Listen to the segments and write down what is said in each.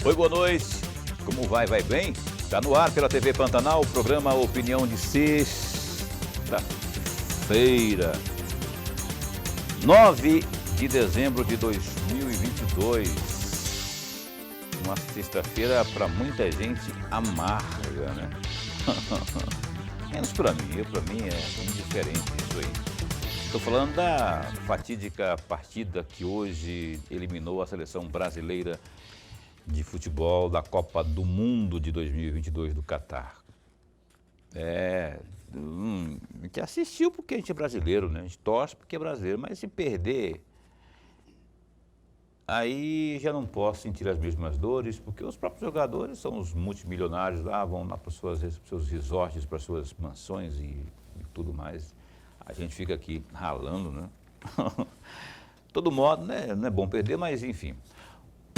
Oi, boa noite. Como vai? Vai bem? Está no ar pela TV Pantanal, o programa Opinião de sexta-feira, 9 de dezembro de 2022. Uma sexta-feira para muita gente amarga, né? Menos para mim é indiferente isso aí. Estou falando da fatídica partida que hoje eliminou a seleção brasileira de futebol da Copa do Mundo de 2022 do Catar. A gente assistiu porque a gente é brasileiro, né? A gente torce porque é brasileiro, mas se perder, aí já não posso sentir as mesmas dores, porque os próprios jogadores são os multimilionários lá, vão lá para os seus resorts, para as suas mansões e tudo mais. A gente fica aqui ralando, né? Todo modo, né? Não é bom perder, mas enfim.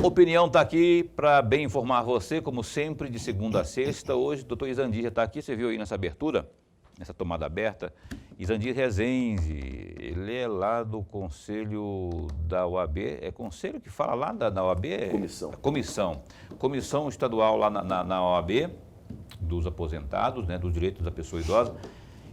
Opinião está aqui para bem informar você, como sempre, de segunda a sexta. Hoje o doutor Izandir já está aqui, você viu aí nessa abertura, nessa tomada aberta. Izandir Rezende, ele é lá do Conselho da OAB, é conselho que fala lá da OAB? Comissão estadual lá na OAB, dos aposentados, né, dos direitos da pessoa idosa.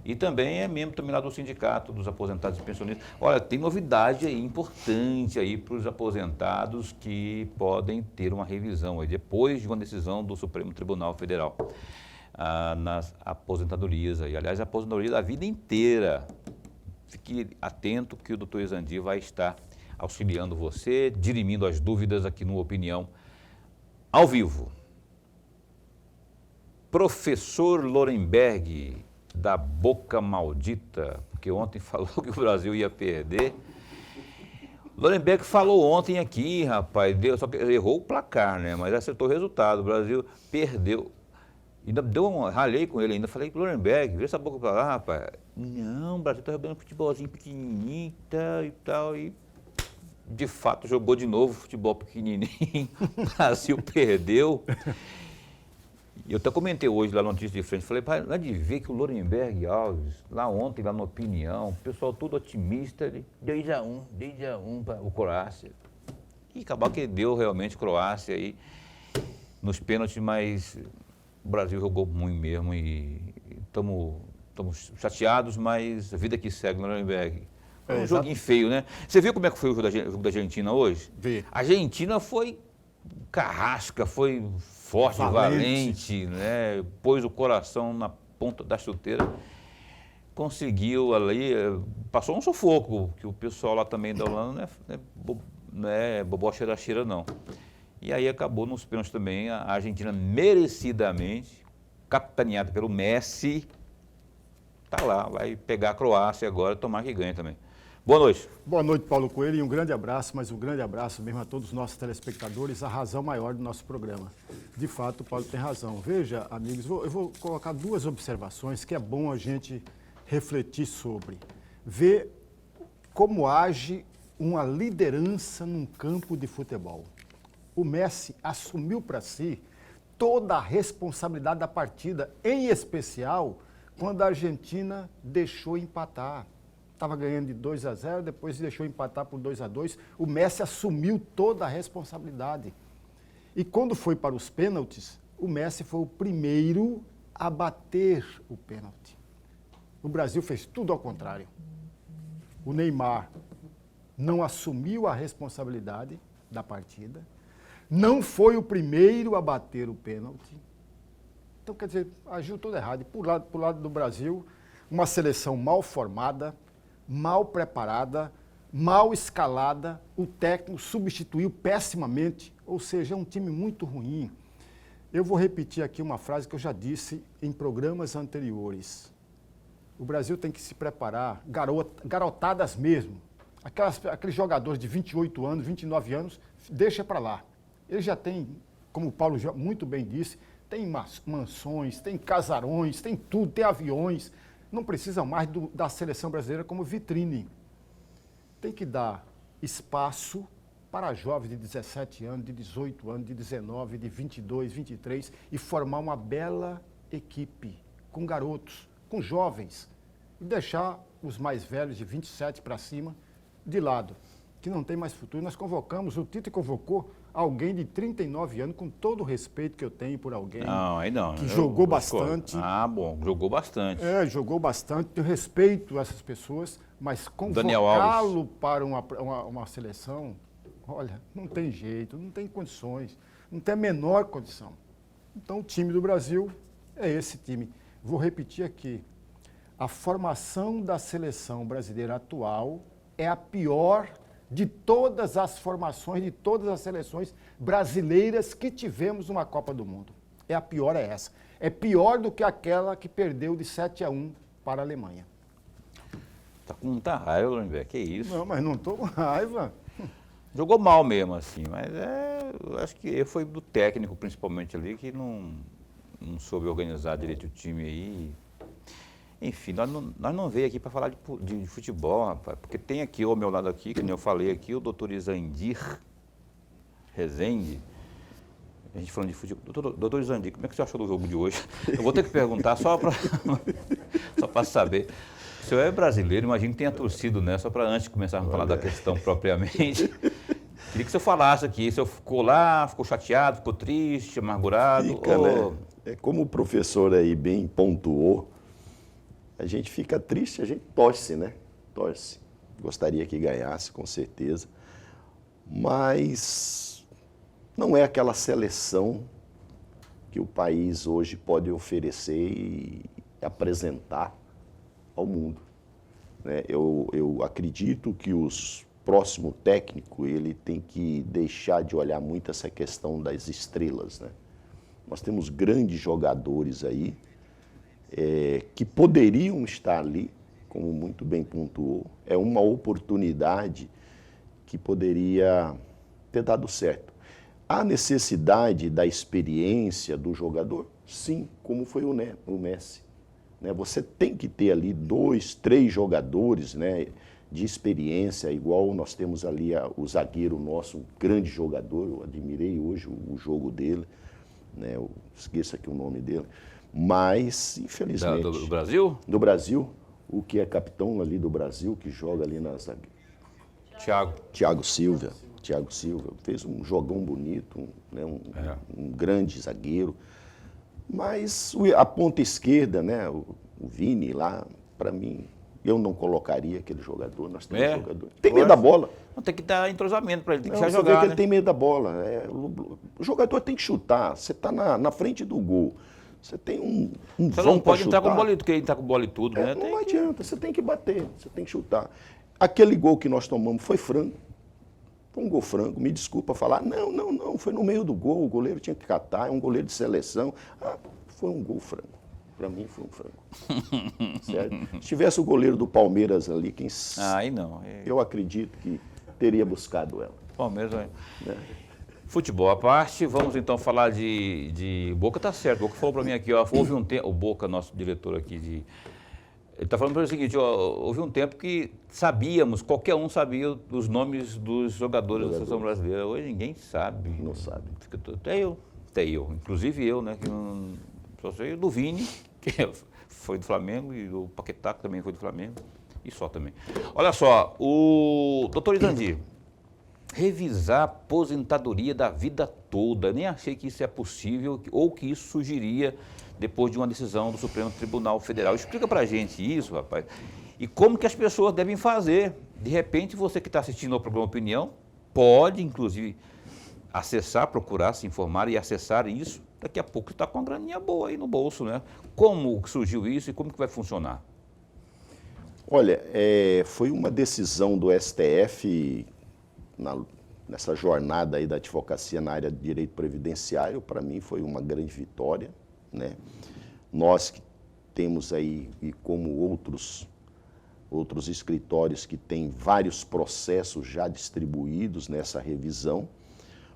E também é membro também lá do Sindicato dos Aposentados e Pensionistas. Olha, tem novidade aí importante aí para os aposentados que podem ter uma revisão aí, depois de uma decisão do Supremo Tribunal Federal nas aposentadorias aí. Aliás, a aposentadoria da vida inteira. Fique atento que o doutor Izandir vai estar auxiliando você, dirimindo as dúvidas aqui no Opinião ao vivo. Professor Lorenberg, da boca maldita, porque ontem falou que o Brasil ia perder. Lorenberg falou ontem aqui, rapaz, só que errou o placar, né? Mas acertou o resultado. O Brasil perdeu. Ainda ralhei com ele ainda. Falei, Lorenberg, vira essa boca pra lá, rapaz. Não, o Brasil tá jogando futebolzinho pequenininho e tal. E de fato jogou de novo futebol pequenininho. O Brasil perdeu. Eu até comentei hoje lá no Notícia de Frente, falei, lá de ver que o Lorenberg Alves, lá ontem, lá na Opinião, o pessoal todo otimista, 2-1 para o Croácia. E acabou que deu realmente Croácia aí nos pênaltis, mas o Brasil jogou muito mesmo e estamos chateados, mas a vida que segue no Lorenberg. Foi um joguinho feio, né? Você viu como é que foi o jogo da Argentina hoje? Vi. A Argentina foi carrasca, foi forte, valente, né? Pôs o coração na ponta da chuteira, conseguiu ali, passou um sufoco, que o pessoal lá também da Holanda não é bobó cheira-cheira, não. E aí acabou nos pênaltis também, a Argentina merecidamente, capitaneada pelo Messi, tá lá, vai pegar a Croácia agora, tomar que ganha também. Boa noite. Boa noite, Paulo Coelho, e um grande abraço, mas um grande abraço mesmo a todos os nossos telespectadores, a razão maior do nosso programa. De fato, o Paulo tem razão. Veja, amigos, eu vou colocar duas observações que é bom a gente refletir sobre. Ver como age uma liderança num campo de futebol. O Messi assumiu para si toda a responsabilidade da partida, em especial quando a Argentina deixou empatar. Estava ganhando de 2-0, depois deixou empatar por 2-2. O Messi assumiu toda a responsabilidade. E quando foi para os pênaltis, o Messi foi o primeiro a bater o pênalti. O Brasil fez tudo ao contrário. O Neymar não assumiu a responsabilidade da partida, não foi o primeiro a bater o pênalti. Então, quer dizer, agiu todo errado. E por lado do Brasil, uma seleção mal formada, mal preparada, mal escalada, o técnico substituiu pessimamente, ou seja, é um time muito ruim. Eu vou repetir aqui uma frase que eu já disse em programas anteriores. O Brasil tem que se preparar, garotadas mesmo. Aqueles jogadores de 28 anos, 29 anos, deixa para lá. Ele já tem, como o Paulo muito bem disse, tem mansões, tem casarões, tem tudo, tem aviões. Não precisam mais da seleção brasileira como vitrine. Tem que dar espaço para jovens de 17 anos, de 18 anos, de 19, de 22, 23 e formar uma bela equipe com garotos, com jovens e deixar os mais velhos de 27 para cima de lado. que não tem mais futuro. Nós convocamos, o Tite convocou alguém de 39 anos, com todo o respeito que eu tenho por alguém Não, aí não. que jogou bastante. Ah, bom, jogou bastante. Jogou bastante, tenho respeito a essas pessoas, mas Daniel convocá-lo para uma seleção, olha, não tem jeito, não tem condições, não tem a menor condição. Então o time do Brasil é esse time. Vou repetir aqui, a formação da seleção brasileira atual é a pior de todas as formações, de todas as seleções brasileiras que tivemos numa Copa do Mundo. A pior é essa. É pior do que aquela que perdeu de 7-1 para a Alemanha. Tá com muita raiva, Lorenberg, que isso? Não, mas não estou com raiva. Jogou mal mesmo, assim, mas eu acho que foi do técnico, principalmente ali, que não soube organizar direito o time aí. Enfim, nós não veio aqui para falar de futebol, rapaz, porque tem aqui ao meu lado aqui, que nem eu falei aqui, o doutor Izandir Rezende. A gente falando de futebol. Doutor Izandir, como é que você achou do jogo de hoje? Eu vou ter que perguntar só para saber. O senhor é brasileiro, imagino que tenha torcido, né? Só para antes de começarmos a falar da questão propriamente. Queria que o senhor falasse aqui, o senhor ficou lá, ficou chateado, ficou triste, amargurado? Fica, né? Como o professor aí bem pontuou, a gente fica triste, a gente torce, né? Torce. Gostaria que ganhasse, com certeza. Mas não é aquela seleção que o país hoje pode oferecer e apresentar ao mundo, né? Eu acredito que o próximo técnico, ele tem que deixar de olhar muito essa questão das estrelas, né? Nós temos grandes jogadores aí, que poderiam estar ali, como muito bem pontuou. É uma oportunidade que poderia ter dado certo. Há necessidade da experiência do jogador? Sim, como foi o Messi. Né? Você tem que ter ali 2, 3 jogadores, né, de experiência, igual nós temos ali o zagueiro nosso, um grande jogador, eu admirei hoje o jogo dele, né, eu esqueço aqui o nome dele. Mas, infelizmente... Do Brasil? Do Brasil, o que é capitão ali do Brasil, que joga ali na zaga. Thiago Silva. Thiago Silva fez um jogão bonito, né, um grande zagueiro. Mas a ponta esquerda, né, o Vini lá, para mim, eu não colocaria aquele jogador. Nós temos jogador. Tem medo da bola. Não, tem que dar entrosamento para ele, tem que você jogar, vê que né? ele tem medo da bola. O jogador tem que chutar. Você está na frente do gol. Você tem um Você não pode entrar com bola, porque ele está com bola e tudo, né? Não adianta, você tem que bater, você tem que chutar. Aquele gol que nós tomamos foi frango. Foi um gol franco, me desculpa falar. Não, foi no meio do gol, o goleiro tinha que catar, é um goleiro de seleção. Foi um gol franco. Para mim foi um frango. Sério? Se tivesse o goleiro do Palmeiras ali, aí não. Eu acredito que teria buscado ela. Palmeiras, Futebol à parte, vamos então falar de Boca, tá certo. O Boca falou para mim aqui, ó, houve um tempo, o Boca, nosso diretor aqui ele está falando para mim o seguinte, ó, houve um tempo que qualquer um sabia os nomes dos jogadores da seleção brasileira. Hoje ninguém sabe. Não sabe. Até eu, inclusive eu, né, que não, só sei do Vini, que foi do Flamengo, e do Paquetá, que também foi do Flamengo, e só também. Olha só, o doutor Izandir, revisar a aposentadoria da vida toda. Nem achei que isso é possível ou que isso surgiria depois de uma decisão do Supremo Tribunal Federal. Explica pra gente isso, rapaz. E como que as pessoas devem fazer. De repente, você que está assistindo ao programa Opinião, pode, inclusive, acessar, procurar, se informar e acessar isso. Daqui a pouco está com uma graninha boa aí no bolso, né? Como surgiu isso e como que vai funcionar? Olha, foi uma decisão do STF... nessa jornada aí da advocacia na área de direito previdenciário, para mim foi uma grande vitória, né? Nós que temos aí, e como outros escritórios que têm vários processos já distribuídos nessa revisão,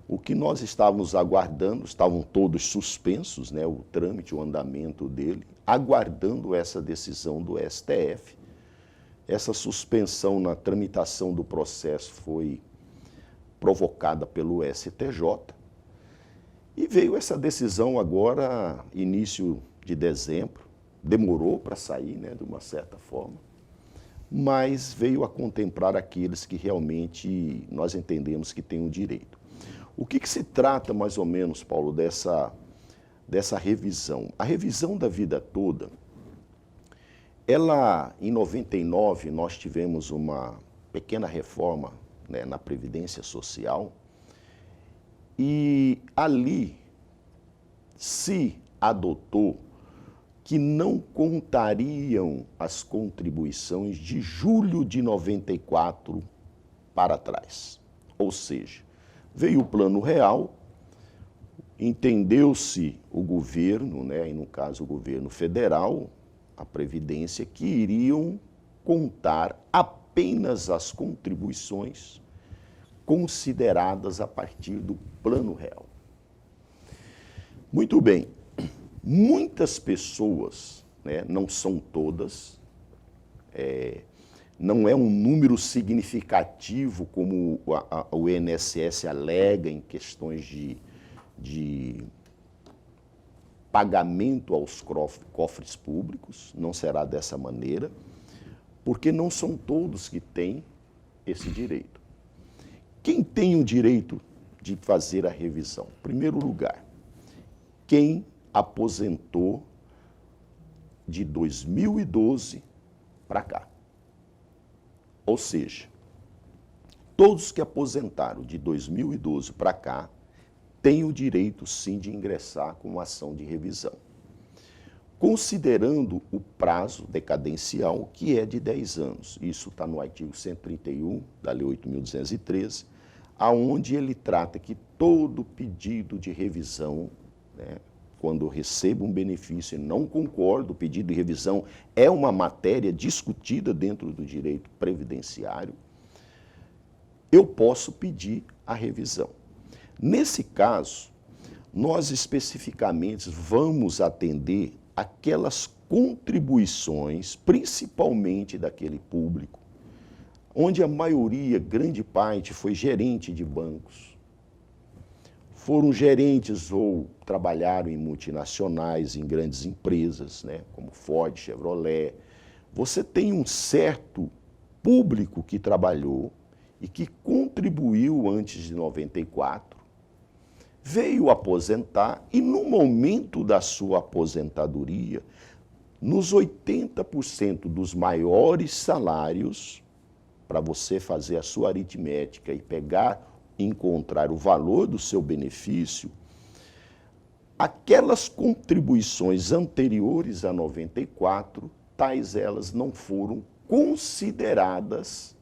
o que nós estávamos aguardando, estavam todos suspensos, né, o trâmite, o andamento dele, aguardando essa decisão do STF. Essa suspensão na tramitação do processo foi provocada pelo STJ, e veio essa decisão agora, início de dezembro, demorou para sair, né, de uma certa forma, mas veio a contemplar aqueles que realmente nós entendemos que têm o direito. O que se trata, mais ou menos, Paulo, dessa revisão? A revisão da vida toda, ela, em 99, nós tivemos uma pequena reforma, né, na Previdência Social, e ali se adotou que não contariam as contribuições de julho de 94 para trás. Ou seja, veio o Plano Real, entendeu-se o governo, né, e no caso o governo federal, a Previdência, que iriam contar apenas as contribuições consideradas a partir do Plano Real. Muito bem, muitas pessoas, né, não são todas, não é um número significativo como o INSS alega em questões de pagamento aos cofres públicos, não será dessa maneira, porque não são todos que têm esse direito. Quem tem o direito de fazer a revisão? Em primeiro lugar, quem aposentou de 2012 para cá. Ou seja, todos que aposentaram de 2012 para cá têm o direito, sim, de ingressar com uma ação de revisão, considerando o prazo decadencial, que é de 10 anos. Isso está no artigo 131 da Lei 8.213, aonde ele trata que todo pedido de revisão, né, quando eu recebo um benefício e não concordo, o pedido de revisão é uma matéria discutida dentro do direito previdenciário, eu posso pedir a revisão. Nesse caso, nós especificamente vamos atender aquelas contribuições, principalmente daquele público, onde a maioria, grande parte, foi gerente de bancos, foram gerentes ou trabalharam em multinacionais, em grandes empresas, né, como Ford, Chevrolet. Você tem um certo público que trabalhou e que contribuiu antes de 94, veio aposentar e no momento da sua aposentadoria, nos 80% dos maiores salários, para você fazer a sua aritmética e pegar e encontrar o valor do seu benefício, aquelas contribuições anteriores a 94, tais elas não foram consideradas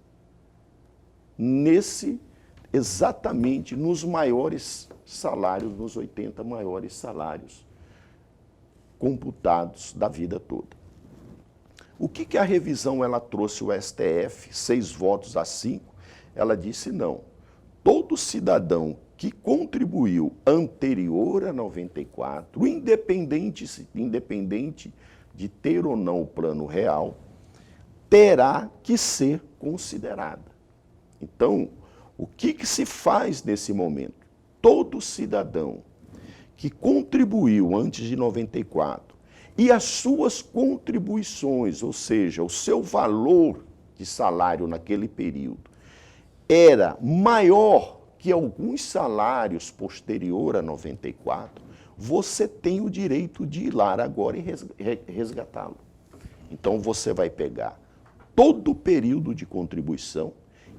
exatamente nos maiores salários, nos 80 maiores salários computados da vida toda. O que a revisão ela trouxe o STF, 6 votos a 5, ela disse não. Todo cidadão que contribuiu anterior a 94, independente de ter ou não o Plano Real, terá que ser considerada. Então, o que se faz nesse momento? Todo cidadão que contribuiu antes de 94 e as suas contribuições, ou seja, o seu valor de salário naquele período, era maior que alguns salários posterior a 94, você tem o direito de ir lá agora e resgatá-lo. Então, você vai pegar todo o período de contribuição,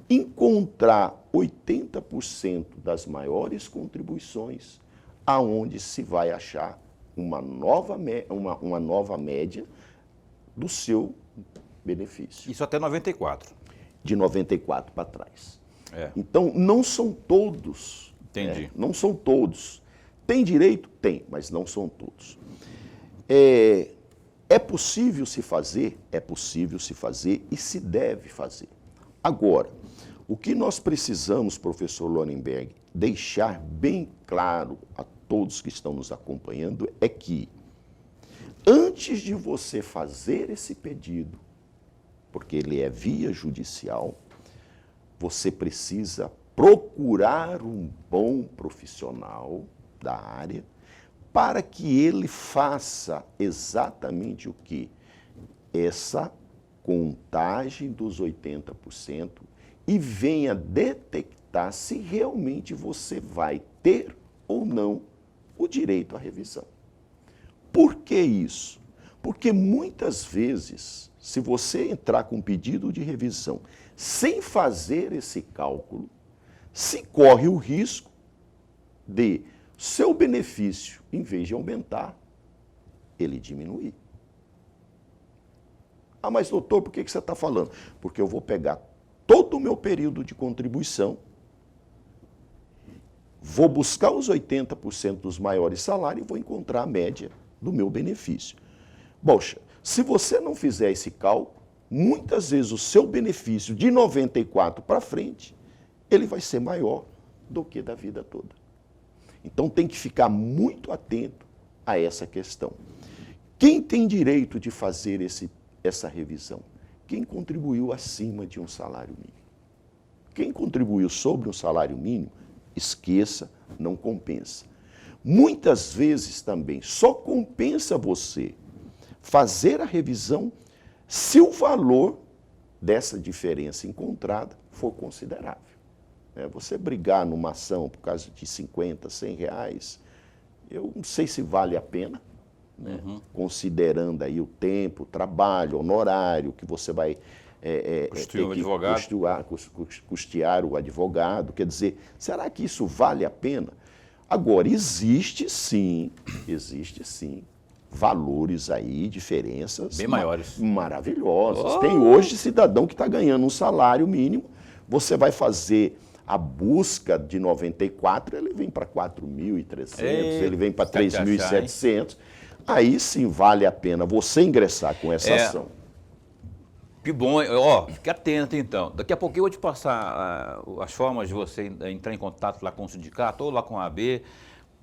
encontrar 80% das maiores contribuições, aonde se vai achar uma nova média do seu benefício. Isso até 94. De 94 para trás. É. Então, não são todos. Entendi. Não são todos. Tem direito? Tem, mas não são todos. É possível se fazer? É possível se fazer e se deve fazer. Agora, o que nós precisamos, professor Lorenberg, deixar bem claro a todos que estão nos acompanhando é que, antes de você fazer esse pedido, porque ele é via judicial, você precisa procurar um bom profissional da área para que ele faça exatamente o que? Essa contagem dos 80% e venha detectar se realmente você vai ter ou não o direito à revisão. Por que isso? Porque muitas vezes, se você entrar com pedido de revisão sem fazer esse cálculo, se corre o risco de seu benefício, em vez de aumentar, ele diminuir. Ah, mas doutor, por que você está falando? Porque eu vou pegar todo o meu período de contribuição, vou buscar os 80% dos maiores salários e vou encontrar a média do meu benefício. Poxa, se você não fizer esse cálculo, muitas vezes o seu benefício de 94 para frente, ele vai ser maior do que da vida toda. Então tem que ficar muito atento a essa questão. Quem tem direito de fazer essa revisão? Quem contribuiu acima de um salário mínimo. Quem contribuiu sobre um salário mínimo, esqueça, não compensa. Muitas vezes também só compensa você fazer a revisão se o valor dessa diferença encontrada for considerável. Você brigar numa ação por causa de 50, 100 reais, eu não sei se vale a pena, né? Considerando aí o tempo, o trabalho, o honorário que você vai custear o advogado. Quer dizer, será que isso vale a pena? Agora, existe sim valores aí, diferenças bem maiores, maravilhosas. Tem hoje cidadão que está ganhando um salário mínimo, você vai fazer a busca de 94, ele vem para 4.300, ele vem para 3.700. Aí sim vale a pena você ingressar com essa ação. Que bom, ó, fique atento então. Daqui a pouquinho eu vou te passar as formas de você entrar em contato lá com o sindicato ou lá com a AB.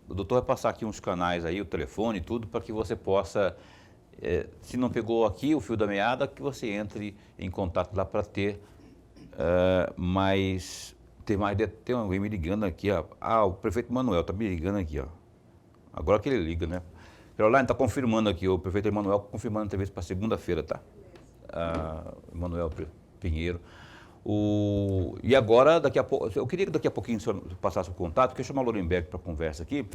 O doutor vai passar aqui uns canais aí, o telefone e tudo, para que você possa, se não pegou aqui o fio da meada, que você entre em contato lá para ter mais... Tem alguém me ligando aqui, ó. Ah, o prefeito Manuel está me ligando aqui, ó. Agora que ele liga, né? Caroline está confirmando aqui, o prefeito Emanuel confirmando a entrevista para segunda-feira, tá? Emanuel Pinheiro. E agora, daqui a pouco, eu queria que daqui a pouquinho o senhor passasse o contato, porque eu chamar o Lorenberg para conversa aqui.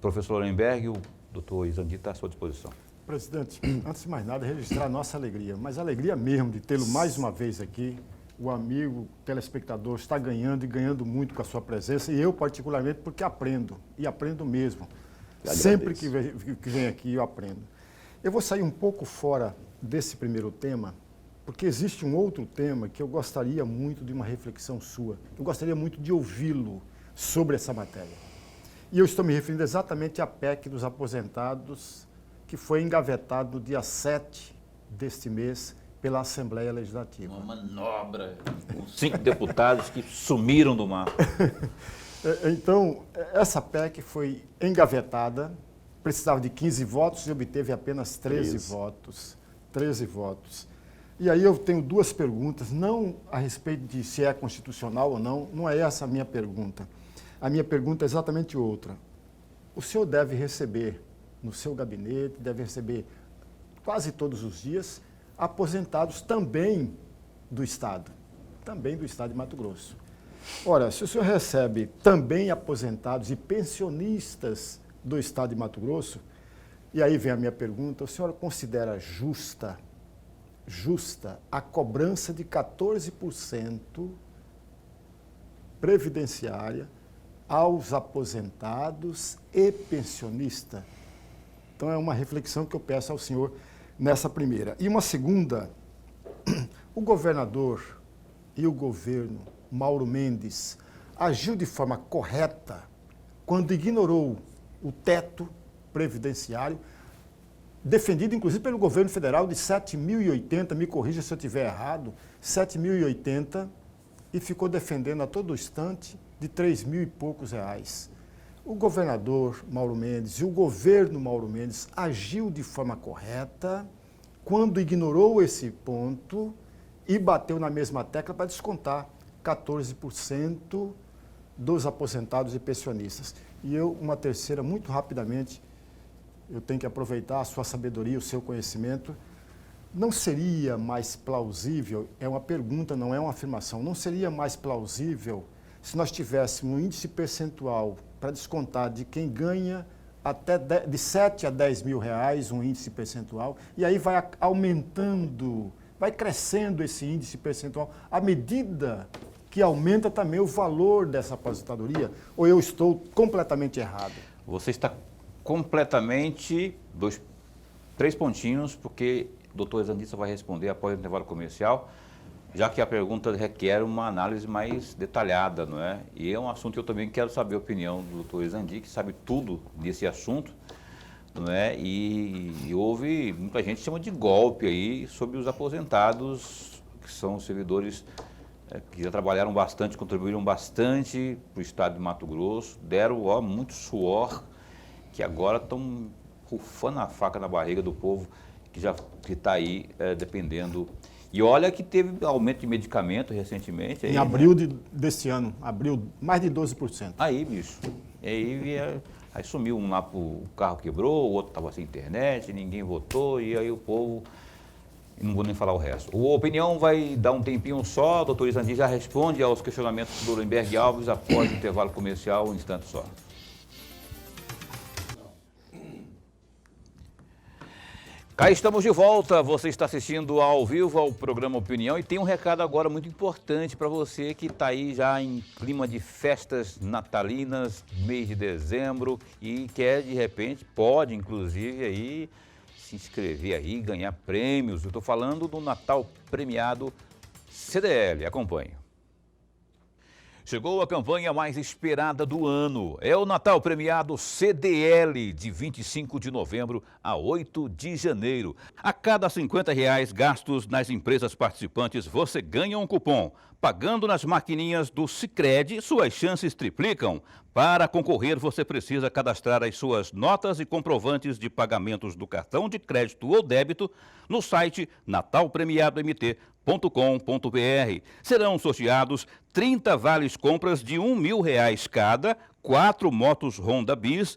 Professor Lorenberg, o doutor Izandi está à sua disposição. Presidente, antes de mais nada, registrar a nossa alegria, mas a alegria mesmo de tê-lo mais uma vez aqui. O amigo telespectador está ganhando e ganhando muito com a sua presença, e eu particularmente porque aprendo, e aprendo mesmo. Sempre que vem aqui eu aprendo. Eu vou sair um pouco fora desse primeiro tema, porque existe um outro tema que eu gostaria muito de uma reflexão sua. Eu gostaria muito de ouvi-lo sobre essa matéria. E eu estou me referindo exatamente à PEC dos aposentados, que foi engavetado no dia 7 deste mês, pela Assembleia Legislativa. Uma manobra com 5 deputados que sumiram do mapa. Então, essa PEC foi engavetada, precisava de 15 votos e obteve apenas 13 votos. 13 votos. E aí eu tenho duas perguntas, não a respeito de se é constitucional ou não é essa a minha pergunta. A minha pergunta é exatamente outra. O senhor deve receber no seu gabinete, deve receber quase todos os dias, aposentados também do Estado de Mato Grosso. Ora, se o senhor recebe também aposentados e pensionistas do Estado de Mato Grosso, e aí vem a minha pergunta, o senhor considera justa a cobrança de 14% previdenciária aos aposentados e pensionistas? Então é uma reflexão que eu peço ao senhor nessa primeira. E uma segunda, o governador e o governo Mauro Mendes agiu de forma correta quando ignorou o teto previdenciário, defendido inclusive pelo governo federal de 7.080, me corrija se eu estiver errado, 7.080, e ficou defendendo a todo instante de 3.000 e poucos reais. O governador Mauro Mendes e o governo Mauro Mendes agiu de forma correta quando ignorou esse ponto e bateu na mesma tecla para descontar 14% dos aposentados e pensionistas. E uma terceira, muito rapidamente, eu tenho que aproveitar a sua sabedoria, o seu conhecimento. Não seria mais plausível, é uma pergunta, não é uma afirmação, não seria mais plausível se nós tivéssemos um índice percentual para descontar de quem ganha até de 7 a 10 mil reais, um índice percentual, e aí vai aumentando, vai crescendo esse índice percentual à medida que aumenta também o valor dessa aposentadoria? Ou eu estou completamente errado? Você está completamente, três pontinhos, porque o doutor Exandissa vai responder após o intervalo comercial, já que a pergunta requer uma análise mais detalhada, não é? E é um assunto que eu também quero saber a opinião do doutor Exandi, que sabe tudo desse assunto, não é? E houve, muita gente chama de golpe aí sobre os aposentados, que são servidores que já trabalharam bastante, contribuíram bastante para o estado de Mato Grosso, deram muito suor, que agora estão rufando a faca na barriga do povo que está aí dependendo. E olha que teve aumento de medicamento recentemente. Aí, em abril desse ano, abril, mais de 12%. Aí, bicho, aí sumiu um lá, o carro quebrou, o outro estava sem internet, ninguém votou, e aí o povo, não vou nem falar o resto. A opinião vai dar um tempinho só, o doutor Exandi já responde aos questionamentos do Lorenberg Alves após o intervalo comercial, um instante só. Cá estamos de volta, você está assistindo ao vivo ao programa Opinião e tem um recado agora muito importante para você que está aí já em clima de festas natalinas, mês de dezembro e quer de repente, pode inclusive aí se inscrever aí, ganhar prêmios. Eu estou falando do Natal Premiado CDL, acompanhe. Chegou a campanha mais esperada do ano. É o Natal Premiado CDL, de 25 de novembro a 8 de janeiro. A cada R$50 gastos nas empresas participantes, você ganha um cupom. Pagando nas maquininhas do Sicredi, suas chances triplicam. Para concorrer, você precisa cadastrar as suas notas e comprovantes de pagamentos do cartão de crédito ou débito no site natalpremiadomt.com.br. Serão sorteados 30 vales compras de R$1.000 cada, 4 motos Honda Bis,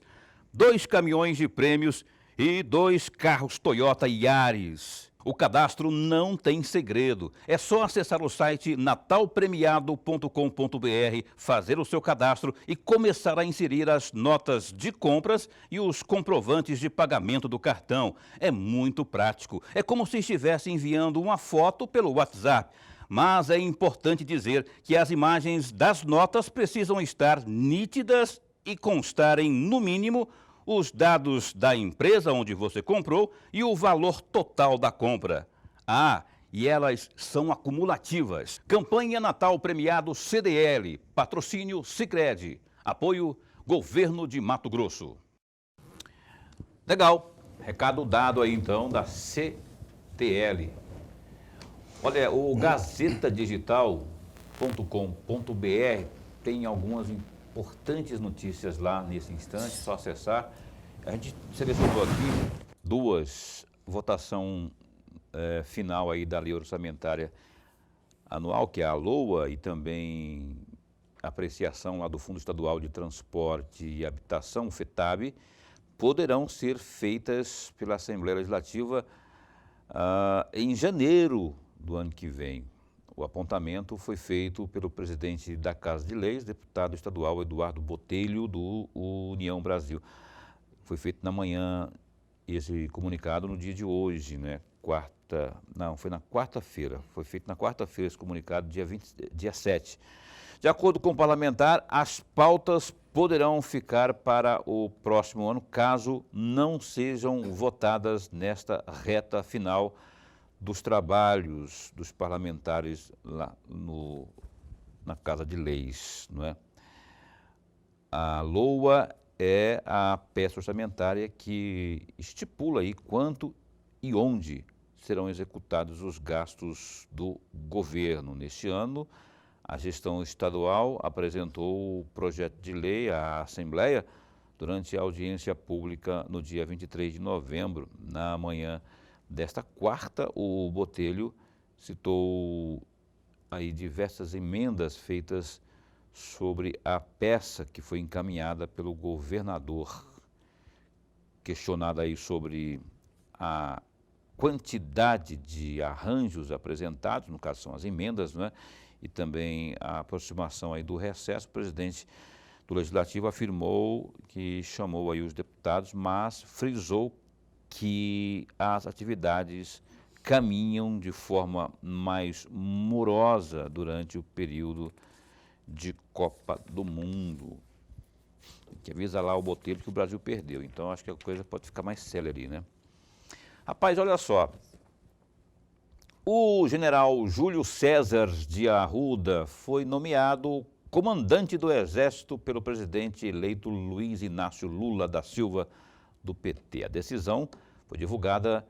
2 caminhões de prêmios e 2 carros Toyota Yaris. O cadastro não tem segredo. É só acessar o site natalpremiado.com.br, fazer o seu cadastro e começar a inserir as notas de compras e os comprovantes de pagamento do cartão. É muito prático. É como se estivesse enviando uma foto pelo WhatsApp. Mas é importante dizer que as imagens das notas precisam estar nítidas e constarem, no mínimo, os dados da empresa onde você comprou e o valor total da compra. Ah, e elas são acumulativas. Campanha Natal Premiado CDL, patrocínio Sicredi, apoio Governo de Mato Grosso. Legal, recado dado aí então da CTL. Olha, o gazetadigital.com.br tem algumas importantes notícias lá nesse instante, só acessar. A gente selecionou aqui duas, votação final aí da lei orçamentária anual, que é a LOA, e também apreciação lá do Fundo Estadual de Transporte e Habitação, o FETAB, poderão ser feitas pela Assembleia Legislativa em janeiro do ano que vem. O apontamento foi feito pelo presidente da Casa de Leis, deputado estadual Eduardo Botelho, do União Brasil. Foi feito na manhã, esse comunicado no dia de hoje, né? Foi na quarta-feira. Foi feito na quarta-feira esse comunicado, dia 7. De acordo com o parlamentar, as pautas poderão ficar para o próximo ano, caso não sejam votadas nesta reta final dos trabalhos dos parlamentares lá na Casa de Leis, não é? A LOA é a peça orçamentária que estipula aí quanto e onde serão executados os gastos do governo. Neste ano, a gestão estadual apresentou o projeto de lei à Assembleia durante a audiência pública no dia 23 de novembro, na manhã desta quarta. O Botelho citou aí diversas emendas feitas sobre a peça que foi encaminhada pelo governador, questionado aí sobre a quantidade de arranjos apresentados, no caso são as emendas, não é? E também a aproximação aí do recesso, o presidente do Legislativo afirmou que chamou aí os deputados, mas frisou que as atividades caminham de forma mais morosa durante o período de Copa do Mundo. Que avisa lá o Botelho que o Brasil perdeu, então acho que a coisa pode ficar mais célere, né? Rapaz, olha só, o general Júlio César de Arruda foi nomeado comandante do Exército pelo presidente eleito Luiz Inácio Lula da Silva, do PT. A decisão foi divulgada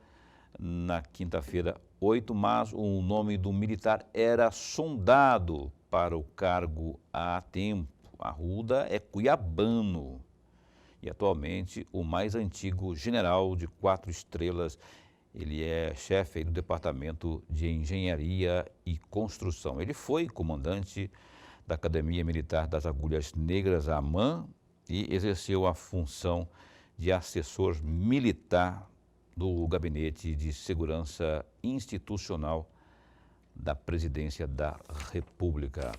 na quinta-feira 8, mas o nome do militar era sondado para o cargo há tempo. Arruda é cuiabano e atualmente o mais antigo general de 4 estrelas. Ele é chefe do Departamento de Engenharia e Construção. Ele foi comandante da Academia Militar das Agulhas Negras, a AMAN, e exerceu a função de assessor militar do Gabinete de Segurança Institucional da Presidência da República.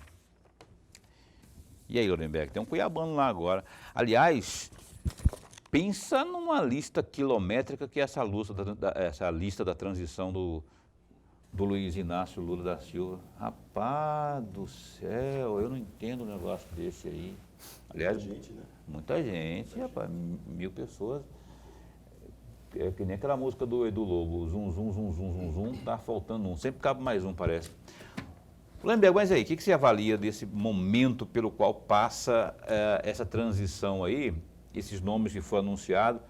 E aí, Lorenberg, tem um cuiabano lá agora. Aliás, pensa numa lista quilométrica que é essa lista da transição do Luiz Inácio Lula da Silva. Rapaz do céu, eu não entendo um negócio desse aí. Aliás, muita gente, rapaz, 1000 pessoas. É que nem aquela música do Edu Lobo, zum, zum, zum, zum, zum, zum, tá faltando um. Sempre cabe mais um, parece. Lemberg, mas aí, o que você avalia desse momento pelo qual passa essa transição aí, esses nomes que foram anunciados?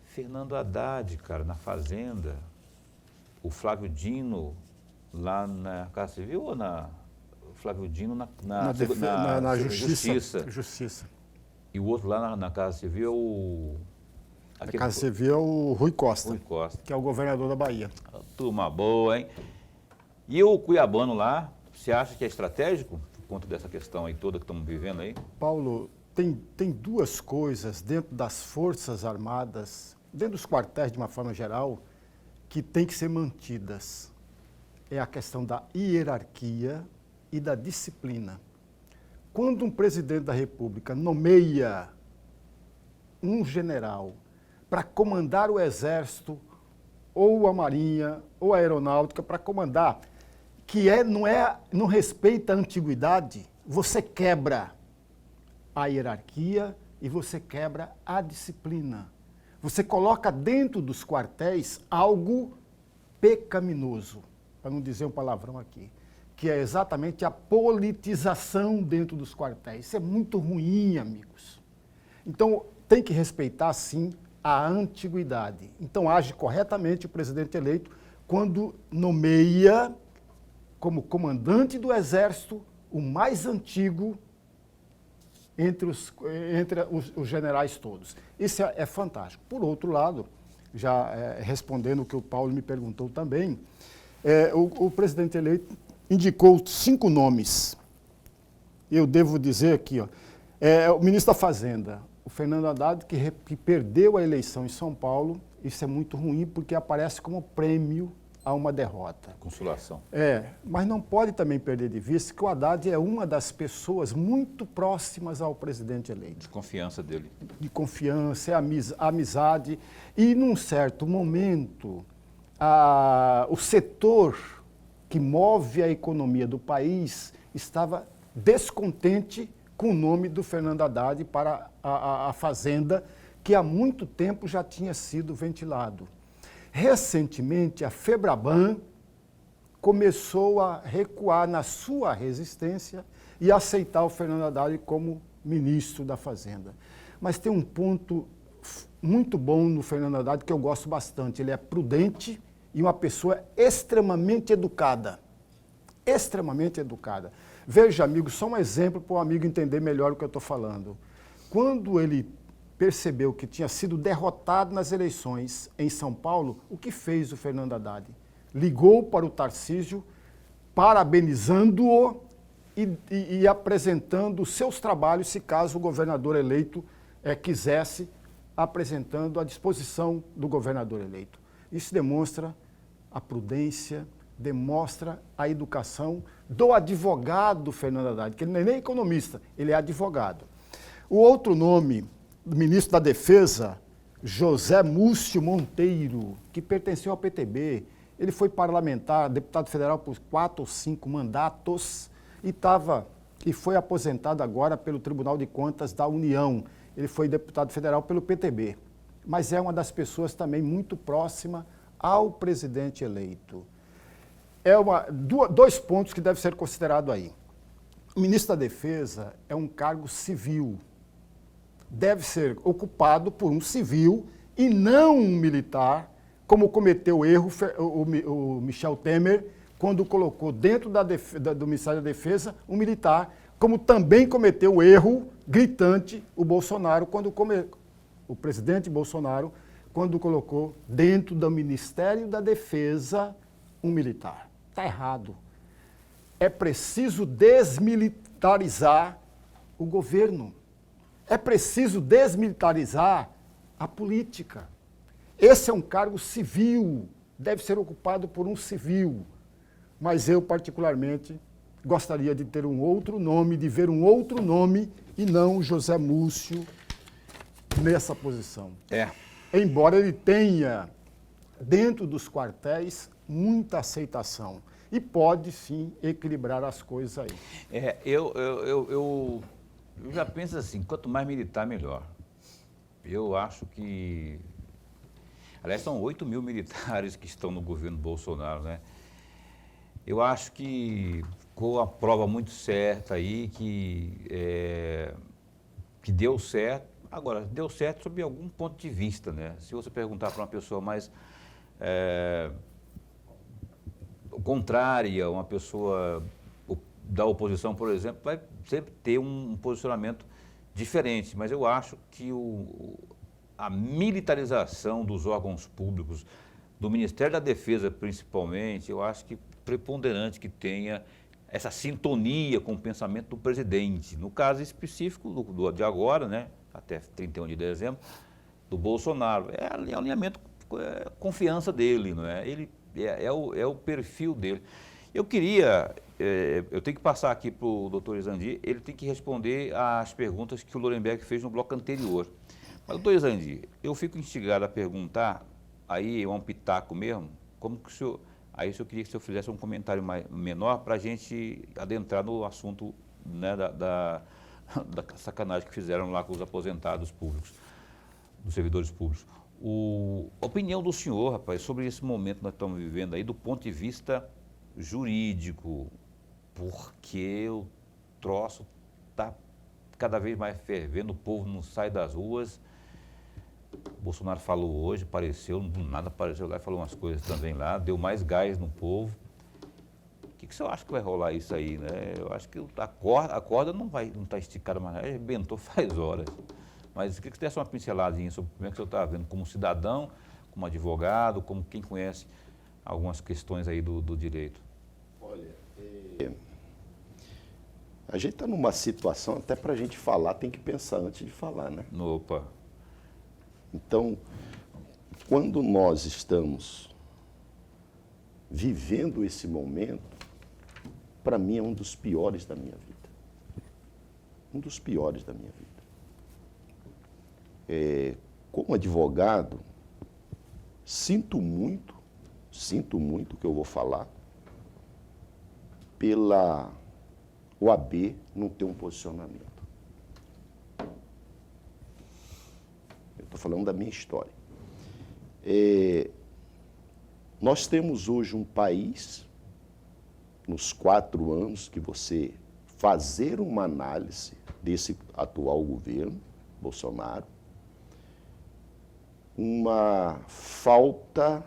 Fernando Haddad, cara, na Fazenda, o Flávio Dino lá na Casa Civil ou o Flávio Dino na Justiça. E o outro lá na Casa Civil, Na Casa Civil é o Rui Costa, Costa, que é o governador da Bahia. Turma boa, hein? E o cuiabano lá, você acha que é estratégico, por conta dessa questão aí toda que estamos vivendo aí? Paulo, tem duas coisas dentro das Forças Armadas, dentro dos quartéis de uma forma geral, que tem que ser mantidas. É a questão da hierarquia e da disciplina. Quando um presidente da República nomeia um general para comandar o Exército, ou a Marinha, ou a Aeronáutica, para comandar, não respeita a antiguidade, você quebra a hierarquia e você quebra a disciplina. Você coloca dentro dos quartéis algo pecaminoso, para não dizer um palavrão aqui, que é exatamente a politização dentro dos quartéis. Isso é muito ruim, amigos. Então, tem que respeitar, sim, a antiguidade. Então, age corretamente o presidente eleito quando nomeia como comandante do Exército o mais antigo entre os generais todos. Isso é fantástico. Por outro lado, já respondendo o que o Paulo me perguntou também, o presidente eleito indicou 5 nomes. Eu devo dizer aqui, o ministro da Fazenda, o Fernando Haddad, que perdeu a eleição em São Paulo. Isso é muito ruim porque aparece como prêmio a uma derrota. Consolação. Mas não pode também perder de vista que o Haddad é uma das pessoas muito próximas ao presidente eleito. De confiança dele. De confiança, amizade. E, num certo momento, o setor que move a economia do país estava descontente com o nome do Fernando Haddad para a Fazenda, que há muito tempo já tinha sido ventilado. Recentemente, a Febraban começou a recuar na sua resistência e aceitar o Fernando Haddad como ministro da Fazenda. Mas tem um ponto muito bom no Fernando Haddad que eu gosto bastante. Ele é prudente e uma pessoa extremamente educada. Extremamente educada. Veja, amigo, só um exemplo para o amigo entender melhor o que eu estou falando. Quando ele percebeu que tinha sido derrotado nas eleições em São Paulo, o que fez o Fernando Haddad? Ligou para o Tarcísio, parabenizando-o e apresentando os seus trabalhos, se caso o governador eleito quisesse, apresentando à disposição do governador eleito. Isso demonstra a prudência, demonstra a educação do advogado Fernando Haddad, que ele não é nem economista, ele é advogado. O outro nome, do ministro da Defesa, José Múcio Monteiro, que pertenceu ao PTB, ele foi parlamentar, deputado federal por 4 ou 5 mandatos e foi aposentado agora pelo Tribunal de Contas da União. Ele foi deputado federal pelo PTB, mas é uma das pessoas também muito próxima ao presidente eleito. Dois pontos que devem ser considerados aí. O ministro da Defesa é um cargo civil, deve ser ocupado por um civil e não um militar, como cometeu o erro o Michel Temer, quando colocou dentro do Ministério da Defesa um militar, como também cometeu o erro gritante o presidente Bolsonaro, quando colocou dentro do Ministério da Defesa um militar. Está errado. É preciso desmilitarizar o governo. É preciso desmilitarizar a política. Esse é um cargo civil, deve ser ocupado por um civil. Mas eu, particularmente, gostaria de ter um outro nome, de ver um outro nome e não José Múcio nessa posição. Embora ele tenha, dentro dos quartéis, muita aceitação. E pode, sim, equilibrar as coisas aí. Eu já penso assim, quanto mais militar, melhor. Eu acho que... Aliás, são 8 mil militares que estão no governo Bolsonaro, né? Eu acho que ficou a prova muito certa aí, que deu certo. Agora, deu certo sob algum ponto de vista, né? Se você perguntar para uma pessoa mais contrária, uma pessoa da oposição, por exemplo, vai sempre ter um posicionamento diferente. Mas eu acho que a militarização dos órgãos públicos, do Ministério da Defesa principalmente, eu acho que preponderante que tenha essa sintonia com o pensamento do presidente. No caso específico de agora, né, até 31 de dezembro, do Bolsonaro. É alinhamento, confiança dele, não é? Ele é o perfil dele. Eu tenho que passar aqui para o doutor Izandi, ele tem que responder às perguntas que o Lorenberg fez no bloco anterior. Mas, doutor Izandi, eu fico instigado a perguntar, aí é um pitaco mesmo, como que o senhor... Aí eu queria que o senhor fizesse um comentário menor para a gente adentrar no assunto, né, da sacanagem que fizeram lá com os aposentados públicos, dos servidores públicos. A opinião do senhor, rapaz, sobre esse momento que nós estamos vivendo aí, do ponto de vista jurídico, porque o troço está cada vez mais fervendo, o povo não sai das ruas. O Bolsonaro falou hoje, do nada apareceu lá e falou umas coisas também lá, deu mais gás no povo. O que você acha que vai rolar isso aí, né? Eu acho que a corda não está esticada mais, arrebentou faz horas. Mas eu queria que você desse uma pinceladinha sobre como é que o senhor está vendo, como cidadão, como advogado, como quem conhece algumas questões aí do direito. Olha, a gente está numa situação, até para a gente falar, tem que pensar antes de falar, né? Opa! Então, quando nós estamos vivendo esse momento, para mim é um dos piores da minha vida. Um dos piores da minha vida. Como advogado, sinto muito o que eu vou falar, pela OAB não ter um posicionamento. Estou falando da minha história. Nós temos hoje um país, nos 4 anos que você fazer uma análise desse atual governo, Bolsonaro, uma falta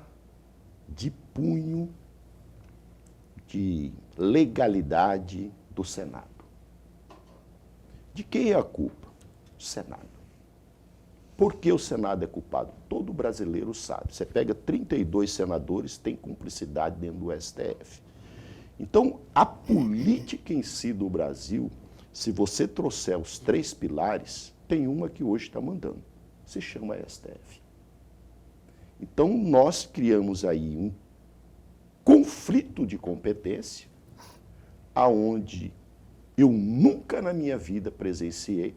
de punho, de legalidade do Senado. De quem é a culpa? Do Senado. Por que o Senado é culpado? Todo brasileiro sabe. Você pega 32 senadores, tem cumplicidade dentro do STF. Então, a política em si do Brasil, se você trouxer os 3 pilares, tem uma que hoje está mandando. Se chama STF. Então, nós criamos aí um conflito de competência, aonde eu nunca na minha vida presenciei